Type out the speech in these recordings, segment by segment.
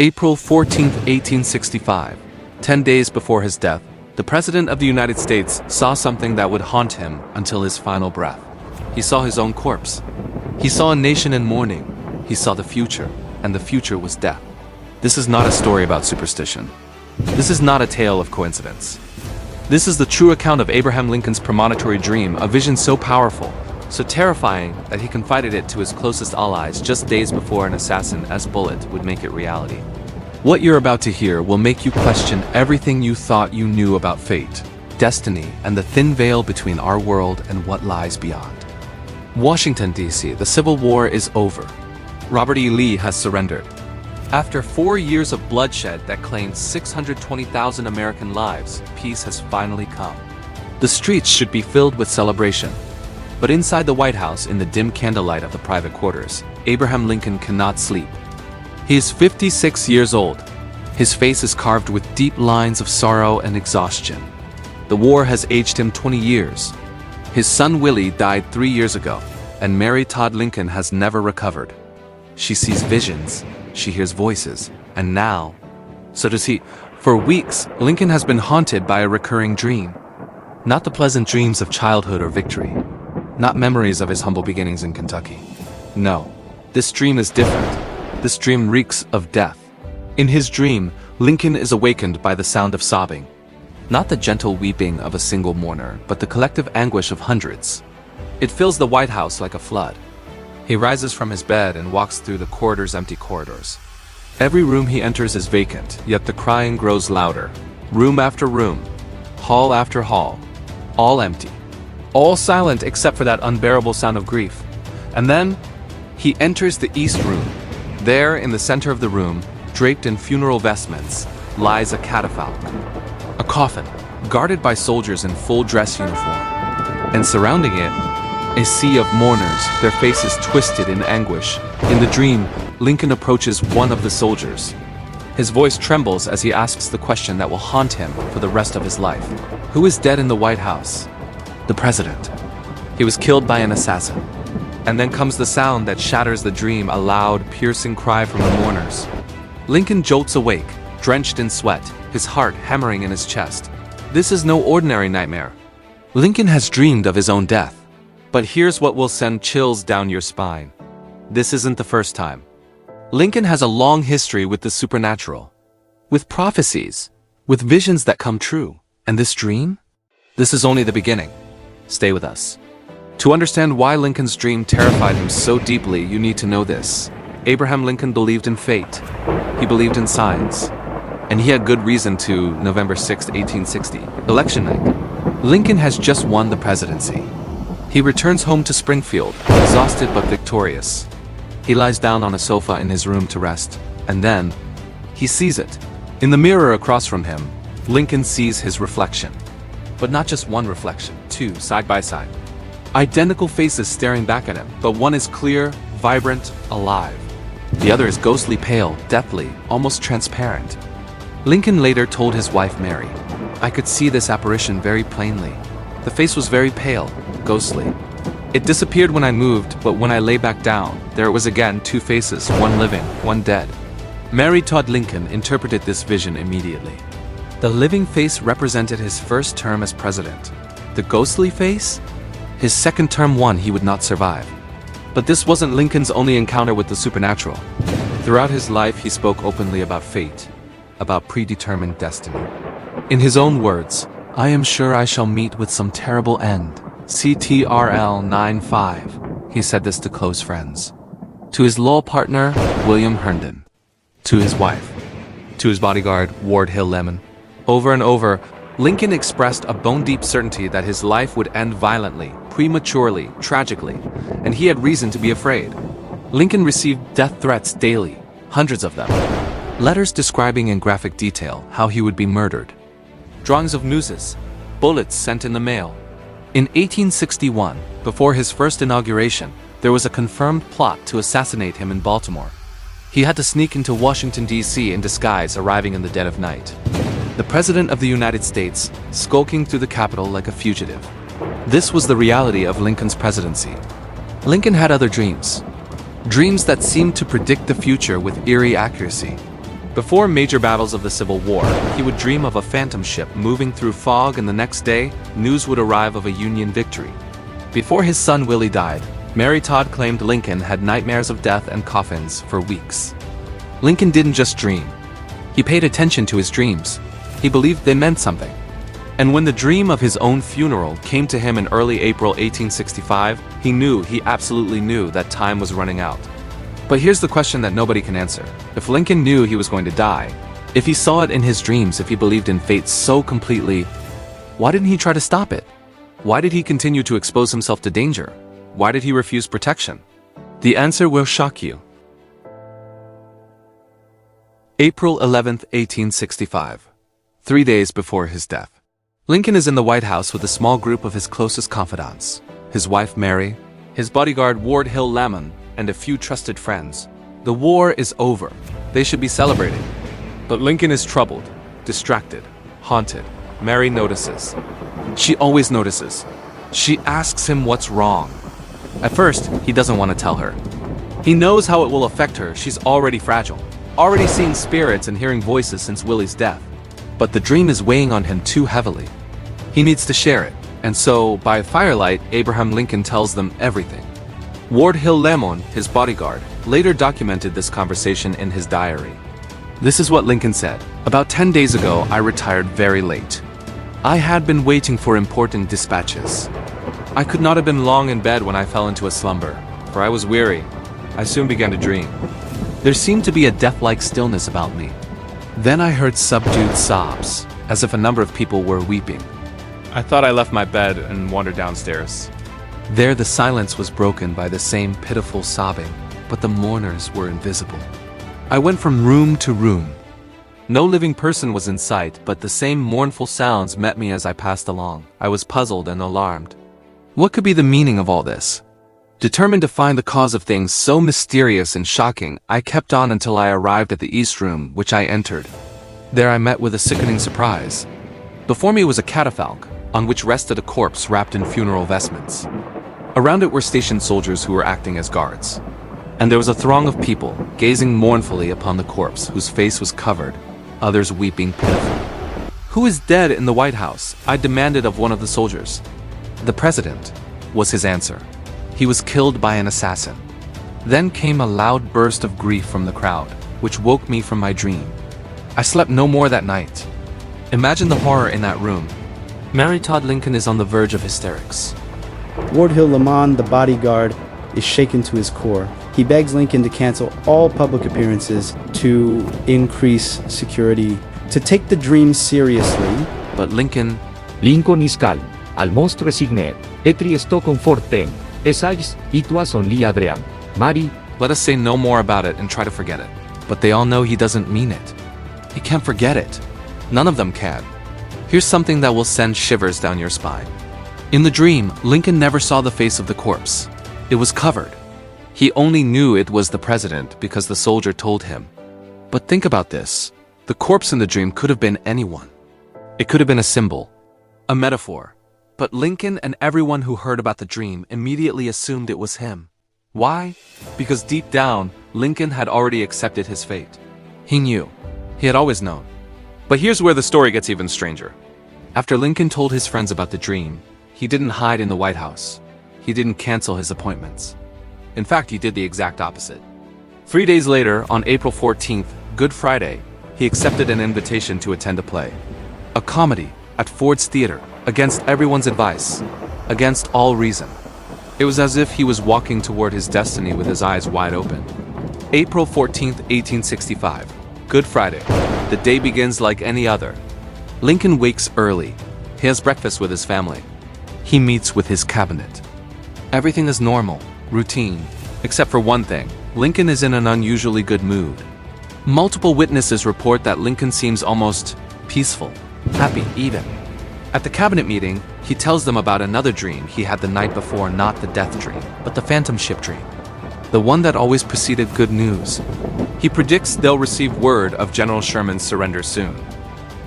April 14, 1865, 10 days before his death, the President of the United States saw something that would haunt him until his final breath. He saw his own corpse. He saw a nation in mourning. He saw the future, and the future was death. This is not a story about superstition. This is not a tale of coincidence. This is the true account of Abraham Lincoln's premonitory dream, a vision so powerful, so terrifying that he confided it to his closest allies just days before an assassin's bullet would make it reality. What you're about to hear will make you question everything you thought you knew about fate, destiny, and the thin veil between our world and what lies beyond. Washington, D.C., the Civil War is over. Robert E. Lee has surrendered. After 4 years of bloodshed that claimed 620,000 American lives, peace has finally come. The streets should be filled with celebration. But inside the White House, in the dim candlelight of the private quarters, Abraham Lincoln cannot sleep. He is 56 years old. His face is carved with deep lines of sorrow and exhaustion. The war has aged him 20 years. His son Willie died 3 years ago, and Mary Todd Lincoln has never recovered. She sees visions, she hears voices, and now, so does he. For weeks, Lincoln has been haunted by a recurring dream. Not the pleasant dreams of childhood or victory. Not memories of his humble beginnings in Kentucky. No, this dream is different. This dream reeks of death. In his dream, Lincoln is awakened by the sound of sobbing. Not the gentle weeping of a single mourner, but the collective anguish of hundreds. It fills the White House like a flood. He rises from his bed and walks through the corridor's empty corridors. Every room he enters is vacant, yet the crying grows louder. Room after room, hall after hall, all empty. All silent except for that unbearable sound of grief. And then, he enters the East Room. There, in the center of the room, draped in funeral vestments, lies a catafalque. A coffin, guarded by soldiers in full dress uniform. And surrounding it, a sea of mourners, their faces twisted in anguish. In the dream, Lincoln approaches one of the soldiers. His voice trembles as he asks the question that will haunt him for the rest of his life. Who is dead in the White House? The president. He was killed by an assassin. And then comes the sound that shatters the dream, a loud, piercing cry from the mourners. Lincoln jolts awake, drenched in sweat, his heart hammering in his chest. This is no ordinary nightmare. Lincoln has dreamed of his own death. But here's what will send chills down your spine. This isn't the first time. Lincoln has a long history with the supernatural. With prophecies. With visions that come true. And this dream? This is only the beginning. Stay with us. To understand why Lincoln's dream terrified him so deeply, you need to know this. Abraham Lincoln believed in fate. He believed in signs. And he had good reason to. November 6, 1860, election night. Lincoln has just won the presidency. He returns home to Springfield, exhausted but victorious. He lies down on a sofa in his room to rest, and then, he sees it. In the mirror across from him, Lincoln sees his reflection. But not just one reflection, two, side by side. Identical faces staring back at him, but one is clear, vibrant, alive. The other is ghostly pale, deathly, almost transparent. Lincoln later told his wife Mary, "I could see this apparition very plainly. The face was very pale, ghostly. It disappeared when I moved, but when I lay back down, there it was again, two faces, one living, one dead." Mary Todd Lincoln interpreted this vision immediately. The living face represented his first term as president. The ghostly face? His second term, one he would not survive. But this wasn't Lincoln's only encounter with the supernatural. Throughout his life, he spoke openly about fate, about predetermined destiny. In his own words, "I am sure I shall meet with some terrible end. CTRL 95. He said this to close friends. To his law partner, William Herndon. To his wife. To his bodyguard, Ward Hill Lemon. Over and over, Lincoln expressed a bone-deep certainty that his life would end violently, prematurely, tragically, and he had reason to be afraid. Lincoln received death threats daily, hundreds of them. Letters describing in graphic detail how he would be murdered. Drawings of nooses, bullets sent in the mail. In 1861, before his first inauguration, there was a confirmed plot to assassinate him in Baltimore. He had to sneak into Washington, D.C. in disguise, arriving in the dead of night. The President of the United States, skulking through the Capitol like a fugitive. This was the reality of Lincoln's presidency. Lincoln had other dreams. Dreams that seemed to predict the future with eerie accuracy. Before major battles of the Civil War, he would dream of a phantom ship moving through fog, and the next day, news would arrive of a Union victory. Before his son Willie died, Mary Todd claimed Lincoln had nightmares of death and coffins for weeks. Lincoln didn't just dream. He paid attention to his dreams. He believed they meant something. And when the dream of his own funeral came to him in early April 1865, he absolutely knew that time was running out. But here's the question that nobody can answer. If Lincoln knew he was going to die, if he saw it in his dreams, if he believed in fate so completely, why didn't he try to stop it? Why did he continue to expose himself to danger? Why did he refuse protection? The answer will shock you. April 11, 1865. 3 days before his death. Lincoln is in the White House with a small group of his closest confidants, his wife Mary, his bodyguard Ward Hill Lamon, and a few trusted friends. The war is over. They should be celebrating. But Lincoln is troubled, distracted, haunted. Mary notices. She always notices. She asks him what's wrong. At first, he doesn't want to tell her. He knows how it will affect her. She's already fragile, already seeing spirits and hearing voices since Willie's death. But the dream is weighing on him too heavily. He needs to share it. And so, by firelight, Abraham Lincoln tells them everything. Ward Hill Lamon, his bodyguard, later documented this conversation in his diary. This is what Lincoln said. About 10 days ago, I retired very late. I had been waiting for important dispatches. I could not have been long in bed when I fell into a slumber, for I was weary. I soon began to dream. There seemed to be a death-like stillness about me. Then I heard subdued sobs, as if a number of people were weeping. I thought I left my bed and wandered downstairs. There the silence was broken by the same pitiful sobbing, but the mourners were invisible. I went from room to room. No living person was in sight, but the same mournful sounds met me as I passed along. I was puzzled and alarmed. What could be the meaning of all this? Determined to find the cause of things so mysterious and shocking, I kept on until I arrived at the East Room, which I entered. There I met with a sickening surprise. Before me was a catafalque, on which rested a corpse wrapped in funeral vestments. Around it were stationed soldiers who were acting as guards. And there was a throng of people, gazing mournfully upon the corpse, whose face was covered, others weeping pitifully. "Who is dead in the White House?" I demanded of one of the soldiers. "The President," was his answer. "He was killed by an assassin." Then came a loud burst of grief from the crowd, which woke me from my dream. I slept no more that night. Imagine the horror in that room. Mary Todd Lincoln is on the verge of hysterics. Ward Hill Lamon, the bodyguard, is shaken to his core. He begs Lincoln to cancel all public appearances to increase security, to take the dream seriously. But Lincoln is calm, almost resigned, et triesto confortem, essayes, ituas only Abraham, Mary. Let us say no more about it and try to forget it. But they all know he doesn't mean it. He can't forget it. None of them can. Here's something that will send shivers down your spine. In the dream, Lincoln never saw the face of the corpse. It was covered. He only knew it was the president because the soldier told him. But think about this. The corpse in the dream could have been anyone. It could have been a symbol, a metaphor. But Lincoln and everyone who heard about the dream immediately assumed it was him. Why? Because deep down, Lincoln had already accepted his fate. He knew. He had always known. But here's where the story gets even stranger. After Lincoln told his friends about the dream, he didn't hide in the White House. He didn't cancel his appointments. In fact, he did the exact opposite. 3 days later, on April 14th, Good Friday, he accepted an invitation to attend a play. A comedy at Ford's Theater, against everyone's advice, against all reason. It was as if he was walking toward his destiny with his eyes wide open. April 14th, 1865, Good Friday. The day begins like any other. Lincoln wakes early. He has breakfast with his family. He meets with his cabinet. Everything is normal, routine, except for one thing. Lincoln is in an unusually good mood. Multiple witnesses report that Lincoln seems almost peaceful, happy even. At the cabinet meeting, he tells them about another dream he had the night before, not the death dream, but the phantom ship dream. The one that always preceded good news. He predicts they'll receive word of General Sherman's surrender soon.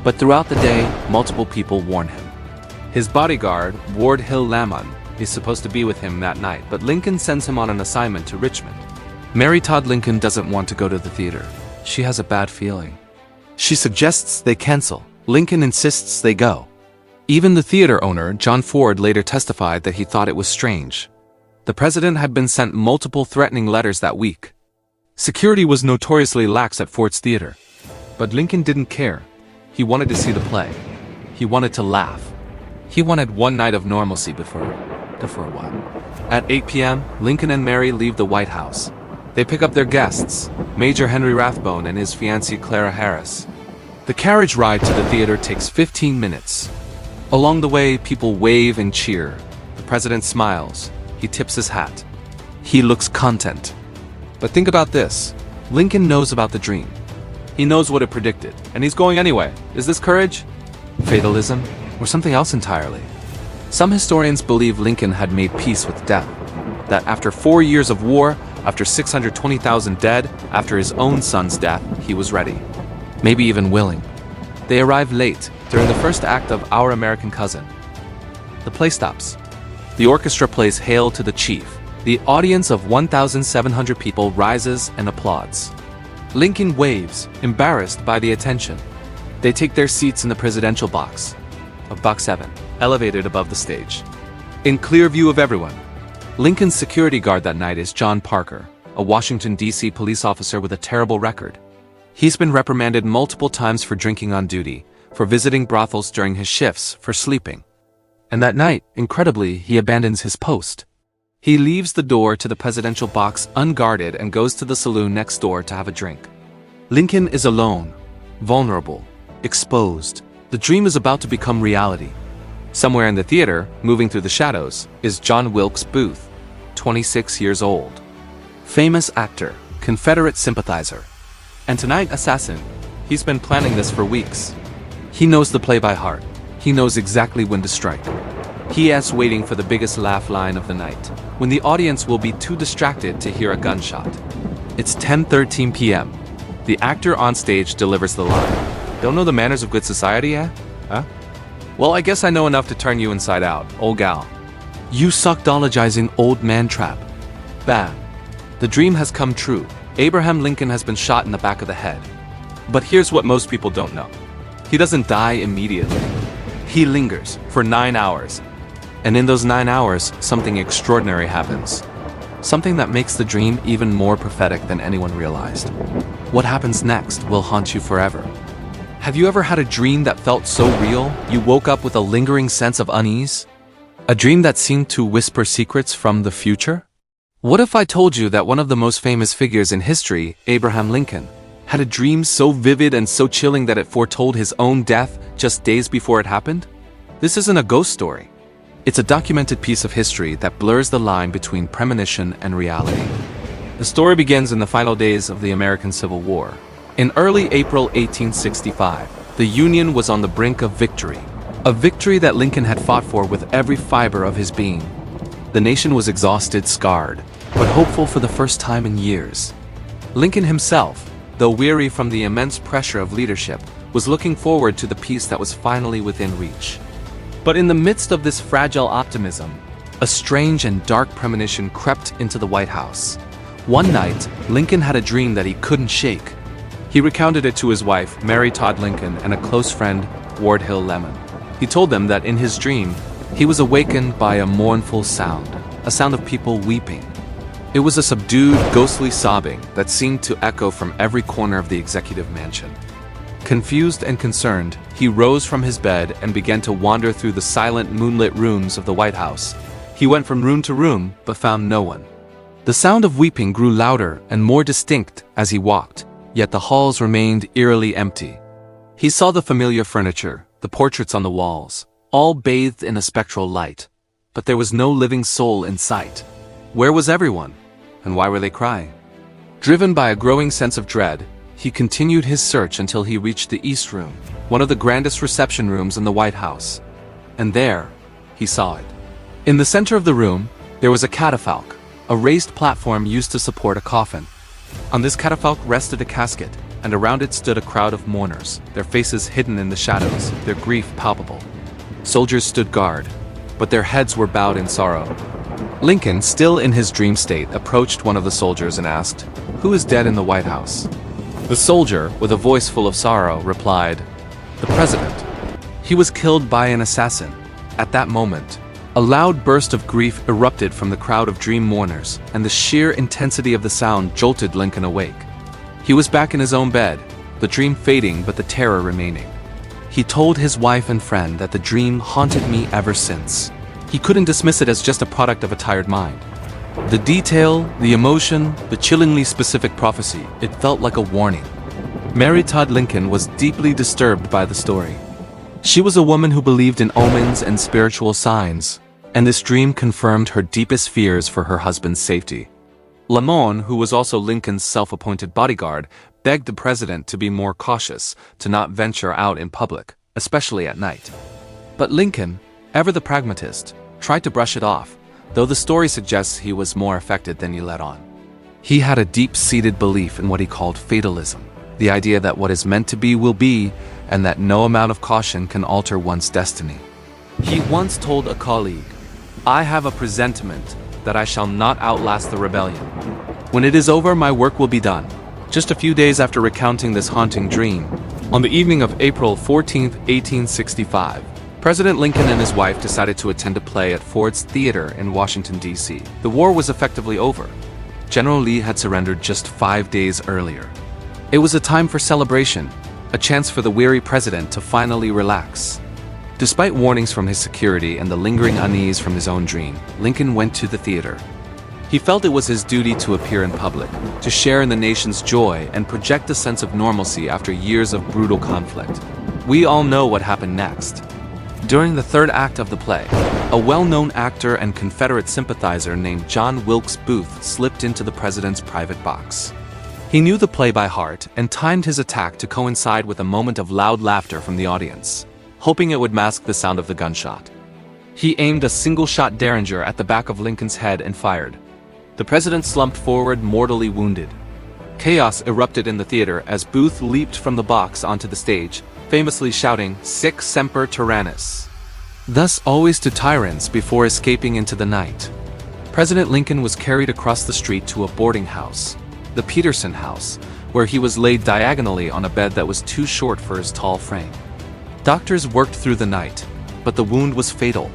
But throughout the day, multiple people warn him. His bodyguard, Ward Hill Lamon, is supposed to be with him that night, but Lincoln sends him on an assignment to Richmond. Mary Todd Lincoln doesn't want to go to the theater. She has a bad feeling. She suggests they cancel. Lincoln insists they go. Even the theater owner, John Ford, later testified that he thought it was strange. The president had been sent multiple threatening letters that week. Security was notoriously lax at Ford's theater. But Lincoln didn't care. He wanted to see the play. He wanted to laugh. He wanted one night of normalcy before what? At 8 p.m., Lincoln and Mary leave the White House. They pick up their guests, Major Henry Rathbone and his fiancée Clara Harris. The carriage ride to the theater takes 15 minutes. Along the way, people wave and cheer. The president smiles. He tips his hat. He looks content. But think about this. Lincoln knows about the dream. He knows what it predicted, and he's going anyway. Is this courage? Fatalism? Or something else entirely? Some historians believe Lincoln had made peace with death. That after 4 years of war, after 620,000 dead, after his own son's death, he was ready. Maybe even willing. They arrive late, during the first act of Our American Cousin. The play stops. The orchestra plays Hail to the Chief. The audience of 1,700 people rises and applauds. Lincoln waves, embarrassed by the attention. They take their seats in the presidential box, of Box 7, elevated above the stage. In clear view of everyone, Lincoln's security guard that night is John Parker, a Washington, D.C. police officer with a terrible record. He's been reprimanded multiple times for drinking on duty, for visiting brothels during his shifts, for sleeping. And that night, incredibly, he abandons his post. He leaves the door to the presidential box unguarded and goes to the saloon next door to have a drink. Lincoln is alone, vulnerable, exposed. The dream is about to become reality. Somewhere in the theater, moving through the shadows, is John Wilkes Booth, 26 years old. Famous actor, Confederate sympathizer, and tonight assassin. He's been planning this for weeks. He knows the play by heart. He knows exactly when to strike. He is waiting for the biggest laugh line of the night, when the audience will be too distracted to hear a gunshot. It's 10:13 p.m. The actor on stage delivers the line. Don't know the manners of good society, eh? Huh? Well, I guess I know enough to turn you inside out, old gal. You suckdologizing old man trap. Bad. The dream has come true. Abraham Lincoln has been shot in the back of the head. But here's what most people don't know. He doesn't die immediately. He lingers for 9 hours. And in those 9 hours, something extraordinary happens. Something that makes the dream even more prophetic than anyone realized. What happens next will haunt you forever. Have you ever had a dream that felt so real, you woke up with a lingering sense of unease? A dream that seemed to whisper secrets from the future? What if I told you that one of the most famous figures in history, Abraham Lincoln, had a dream so vivid and so chilling that it foretold his own death just days before it happened? This isn't a ghost story. It's a documented piece of history that blurs the line between premonition and reality. The story begins in the final days of the American Civil War. In early April 1865, the Union was on the brink of victory. A victory that Lincoln had fought for with every fiber of his being. The nation was exhausted, scarred, but hopeful for the first time in years. Lincoln himself, though weary from the immense pressure of leadership, was looking forward to the peace that was finally within reach. But in the midst of this fragile optimism, a strange and dark premonition crept into the White House. One night, Lincoln had a dream that he couldn't shake. He recounted it to his wife, Mary Todd Lincoln, and a close friend, Ward Hill Lemon. He told them that in his dream, he was awakened by a mournful sound, a sound of people weeping. It was a subdued, ghostly sobbing that seemed to echo from every corner of the executive mansion. Confused and concerned, he rose from his bed and began to wander through the silent, moonlit rooms of the White House. He went from room to room, but found no one. The sound of weeping grew louder and more distinct as he walked, yet the halls remained eerily empty. He saw the familiar furniture, the portraits on the walls, all bathed in a spectral light, but there was no living soul in sight. Where was everyone? And why were they crying? Driven by a growing sense of dread, he continued his search until he reached the East Room, one of the grandest reception rooms in the White House. And there, he saw it. In the center of the room, there was a catafalque, a raised platform used to support a coffin. On this catafalque rested a casket, and around it stood a crowd of mourners, their faces hidden in the shadows, their grief palpable. Soldiers stood guard, but their heads were bowed in sorrow. Lincoln, still in his dream state, approached one of the soldiers and asked, "Who is dead in the White House?" The soldier, with a voice full of sorrow, replied, "The president. He was killed by an assassin." At that moment, a loud burst of grief erupted from the crowd of dream mourners, and the sheer intensity of the sound jolted Lincoln awake. He was back in his own bed, the dream fading but the terror remaining. He told his wife and friend that the dream haunted me ever since. He couldn't dismiss it as just a product of a tired mind. The detail, the emotion, the chillingly specific prophecy, it felt like a warning. Mary Todd Lincoln was deeply disturbed by the story. She was a woman who believed in omens and spiritual signs, and this dream confirmed her deepest fears for her husband's safety. Lamon, who was also Lincoln's self-appointed bodyguard, begged the president to be more cautious, to not venture out in public, especially at night. But Lincoln, ever the pragmatist, tried to brush it off, though the story suggests he was more affected than he let on. He had a deep-seated belief in what he called fatalism, the idea that what is meant to be will be, and that no amount of caution can alter one's destiny. He once told a colleague, "I have a presentiment that I shall not outlast the rebellion. When it is over, my work will be done." Just a few days after recounting this haunting dream, on the evening of April 14, 1865, President Lincoln and his wife decided to attend a play at Ford's Theater in Washington, D.C. The war was effectively over. General Lee had surrendered just 5 days earlier. It was a time for celebration, a chance for the weary president to finally relax. Despite warnings from his security and the lingering unease from his own dream, Lincoln went to the theater. He felt it was his duty to appear in public, to share in the nation's joy and project a sense of normalcy after years of brutal conflict. We all know what happened next. During the third act of the play, a well-known actor and Confederate sympathizer named John Wilkes Booth slipped into the president's private box. He knew the play by heart and timed his attack to coincide with a moment of loud laughter from the audience, hoping it would mask the sound of the gunshot. He aimed a single-shot derringer at the back of Lincoln's head and fired. The president slumped forward, mortally wounded. Chaos erupted in the theater as Booth leaped from the box onto the stage, famously shouting, "Sic semper tyrannis," thus always to tyrants, before escaping into the night. President Lincoln was carried across the street to a boarding house, the Peterson House, where he was laid diagonally on a bed that was too short for his tall frame. Doctors worked through the night, but the wound was fatal.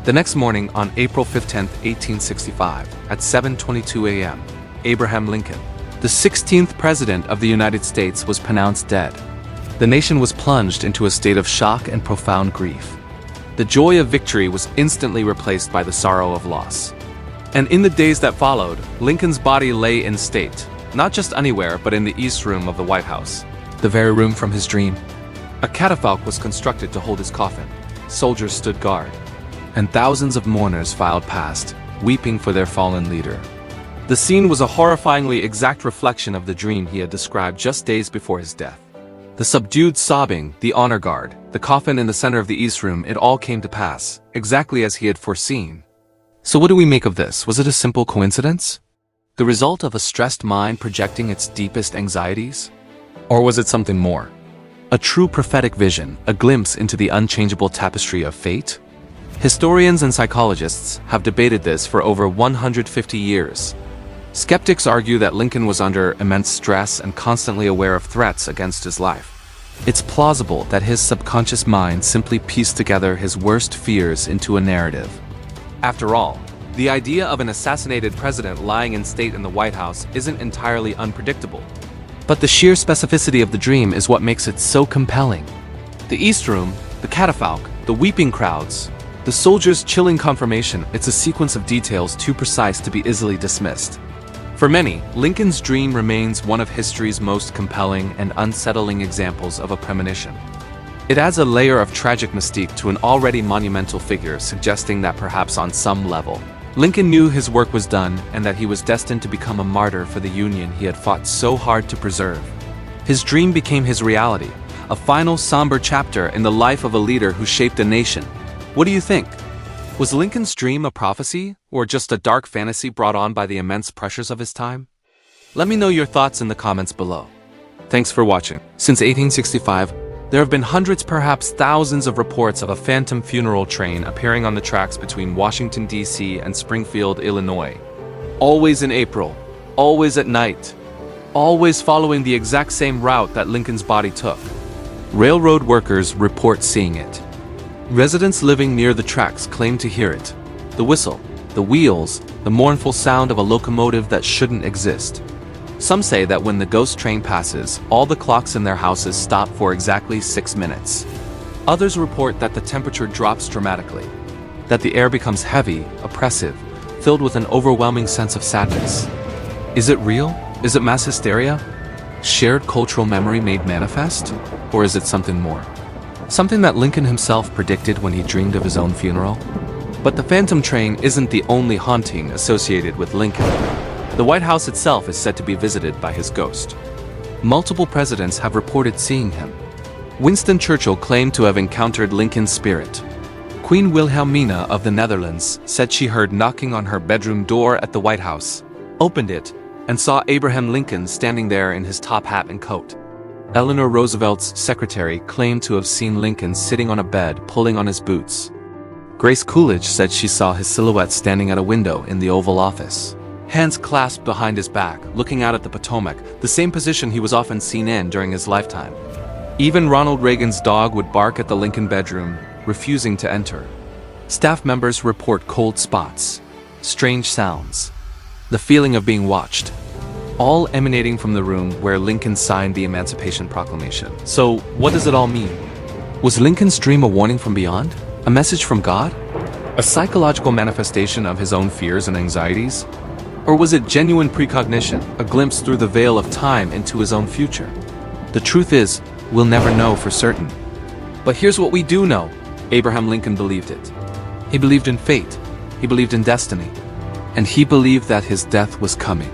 The next morning, on April 15, 1865, at 7:22 a.m., Abraham Lincoln, the 16th President of the United States, was pronounced dead. The nation was plunged into a state of shock and profound grief. The joy of victory was instantly replaced by the sorrow of loss. And in the days that followed, Lincoln's body lay in state, not just anywhere, but in the East Room of the White House, the very room from his dream. A catafalque was constructed to hold his coffin. Soldiers stood guard, and thousands of mourners filed past, weeping for their fallen leader. The scene was a horrifyingly exact reflection of the dream he had described just days before his death. The subdued sobbing, the honor guard, the coffin in the center of the East Room, it all came to pass, exactly as he had foreseen. So what do we make of this? Was it a simple coincidence? The result of a stressed mind projecting its deepest anxieties? Or was it something more? A true prophetic vision, a glimpse into the unchangeable tapestry of fate? Historians and psychologists have debated this for over 150 years. Skeptics argue that Lincoln was under immense stress and constantly aware of threats against his life. It's plausible that his subconscious mind simply pieced together his worst fears into a narrative. After all, the idea of an assassinated president lying in state in the White House isn't entirely unpredictable. But the sheer specificity of the dream is what makes it so compelling. The East Room, the catafalque, the weeping crowds, the soldiers' chilling confirmation, it's a sequence of details too precise to be easily dismissed. For many, Lincoln's dream remains one of history's most compelling and unsettling examples of a premonition. It adds a layer of tragic mystique to an already monumental figure, suggesting that perhaps on some level, Lincoln knew his work was done and that he was destined to become a martyr for the Union he had fought so hard to preserve. His dream became his reality, a final somber chapter in the life of a leader who shaped a nation. What do you think? Was Lincoln's dream a prophecy, or just a dark fantasy brought on by the immense pressures of his time? Let me know your thoughts in the comments below. Thanks for watching. Since 1865, there have been hundreds, perhaps thousands of reports of a phantom funeral train appearing on the tracks between Washington, D.C. and Springfield, Illinois. Always in April, always at night, always following the exact same route that Lincoln's body took. Railroad workers report seeing it. Residents living near the tracks claim to hear it. The whistle, the wheels, the mournful sound of a locomotive that shouldn't exist. Some say that when the ghost train passes, all the clocks in their houses stop for exactly 6 minutes. Others report that the temperature drops dramatically, that the air becomes heavy, oppressive, filled with an overwhelming sense of sadness. Is it real? Is it mass hysteria? Shared cultural memory made manifest? Or is it something more? Something that Lincoln himself predicted when he dreamed of his own funeral? But the phantom train isn't the only haunting associated with Lincoln. The White House itself is said to be visited by his ghost. Multiple presidents have reported seeing him. Winston Churchill claimed to have encountered Lincoln's spirit. Queen Wilhelmina of the Netherlands said she heard knocking on her bedroom door at the White House, opened it, and saw Abraham Lincoln standing there in his top hat and coat. Eleanor Roosevelt's secretary claimed to have seen Lincoln sitting on a bed pulling on his boots. Grace Coolidge said she saw his silhouette standing at a window in the Oval Office, hands clasped behind his back, looking out at the Potomac, the same position he was often seen in during his lifetime. Even Ronald Reagan's dog would bark at the Lincoln bedroom, refusing to enter. Staff members report cold spots, strange sounds, the feeling of being watched, all emanating from the room where Lincoln signed the Emancipation Proclamation. So, what does it all mean? Was Lincoln's dream a warning from beyond? A message from God? A psychological manifestation of his own fears and anxieties? Or was it genuine precognition, a glimpse through the veil of time into his own future? The truth is, we'll never know for certain. But here's what we do know. Abraham Lincoln believed it. He believed in fate. He believed in destiny. And he believed that his death was coming.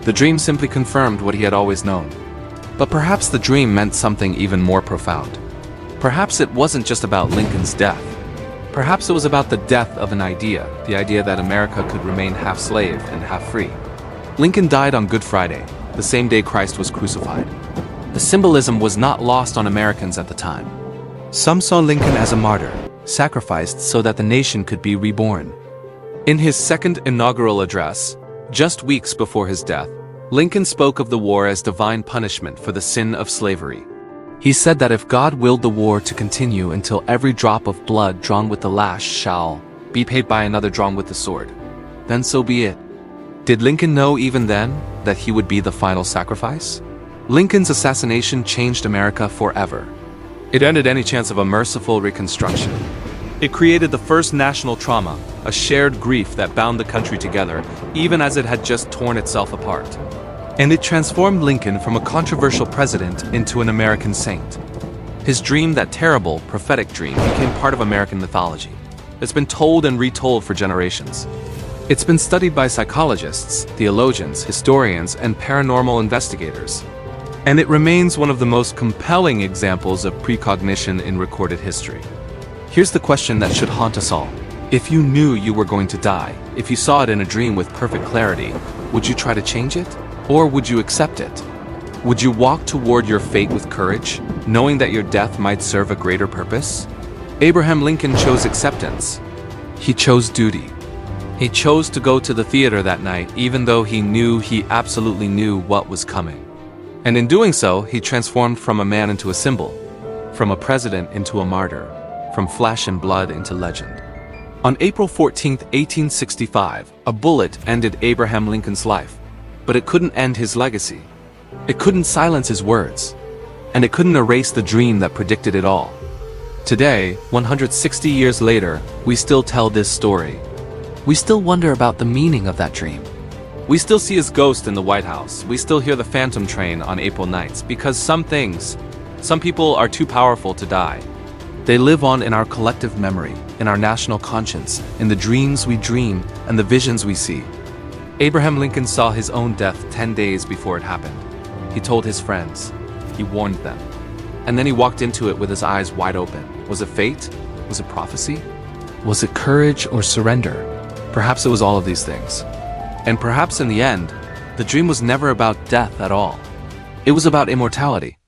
The dream simply confirmed what he had always known. But perhaps the dream meant something even more profound. Perhaps it wasn't just about Lincoln's death. Perhaps it was about the death of an idea, the idea that America could remain half slave and half free. Lincoln died on Good Friday, the same day Christ was crucified. The symbolism was not lost on Americans at the time. Some saw Lincoln as a martyr, sacrificed so that the nation could be reborn. In his second inaugural address, just weeks before his death, Lincoln spoke of the war as divine punishment for the sin of slavery. He said that if God willed the war to continue until every drop of blood drawn with the lash shall be paid by another drawn with the sword, then so be it. Did Lincoln know even then that he would be the final sacrifice? Lincoln's assassination changed America forever. It ended any chance of a merciful reconstruction. It created the first national trauma, a shared grief that bound the country together, even as it had just torn itself apart. And it transformed Lincoln from a controversial president into an American saint. His dream, that terrible, prophetic dream, became part of American mythology. It's been told and retold for generations. It's been studied by psychologists, theologians, historians, and paranormal investigators. And it remains one of the most compelling examples of precognition in recorded history. Here's the question that should haunt us all. If you knew you were going to die, if you saw it in a dream with perfect clarity, would you try to change it? Or would you accept it? Would you walk toward your fate with courage, knowing that your death might serve a greater purpose? Abraham Lincoln chose acceptance. He chose duty. He chose to go to the theater that night, even though he absolutely knew what was coming. And in doing so, he transformed from a man into a symbol, from a president into a martyr, from flesh and blood into legend. On April 14, 1865, a bullet ended Abraham Lincoln's life, but it couldn't end his legacy. It couldn't silence his words, and it couldn't erase the dream that predicted it all. Today, 160 years later, we still tell this story. We still wonder about the meaning of that dream. We still see his ghost in the White House. We still hear the phantom train on April nights, because some people are too powerful to die. They live on in our collective memory, in our national conscience, in the dreams we dream and the visions we see. Abraham Lincoln saw his own death 10 days before it happened. He told his friends. He warned them. And then he walked into it with his eyes wide open. Was it fate? Was it prophecy? Was it courage or surrender? Perhaps it was all of these things. And perhaps in the end, the dream was never about death at all. It was about immortality.